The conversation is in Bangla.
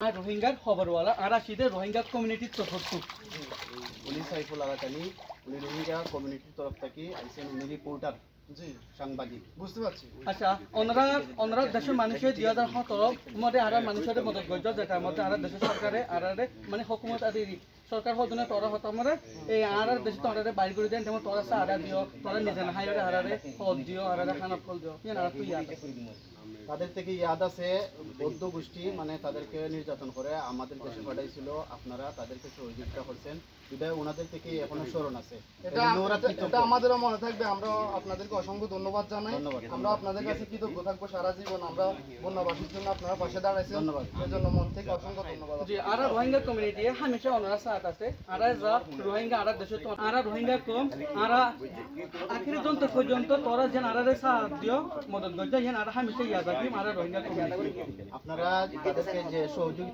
আর রোহিঙ্গার খবরওয়ালা আর আসিদের রোহিঙ্গা কমিউনিটির চতুর্থ উনি সাইফুল আলাকানি উনি রোহিঙ্গা কমিউনিটির তরফ থেকে আইসেন উনি রিপোর্টার জি সাংবাদিক বুঝতে পারছি আচ্ছা ওনারা দেশের মানুষের 2017 মধ্যে আর মানুষের মদত করছে যেটা মধ্যে আর দেশের সরকারে আর মানে হুকুমত আদি সরকার হদনে তোরা হতো আমরা এই আর দেশে তোরা বাইর করে দেন যেমন তোরা সারা দিও তোরা নিজে না হাইরে আরারে ফল দিও আরারে খানা ফল দিও ইয়ান আর তুই ইয়াদ তাদের থেকে ইয়াদ আছে বৌদ্ধ গোষ্ঠী মানে তাদেরকে নির্যাতন করে আমাদের দেশে পাঠাইছিল আপনারা তাদেরকে সহযোগিতা করছেন বিধায় ওনাদের থেকে এখনো স্মরণ আছে এটা আমাদেরও মনে থাকবে আমরা আপনাদেরকে অসংখ্য ধন্যবাদ জানাই আমরা আপনাদের কাছে কৃতজ্ঞ থাকবো সারা জীবন আমরা বন্যাবাসীর জন্য আপনারা পাশে দাঁড়াইছেন ধন্যবাদ এজন্য মন থেকে অসংখ্য ধন্যবাদ জি আর রোহিঙ্গা কমিউনিটি হামেশা ওনারা সাথ আছে আর যা রোহিঙ্গা আর দেশে তো আর রোহিঙ্গা কম আর আখিরি যন্ত্র পর্যন্ত তোরা যেন আরারে সাথ দিও মদত করছে যেন আর হামেশা ইয়াদ রাখি আর রোহিঙ্গা কমিউনিটি আপনারা তাদেরকে যে সহযোগিতা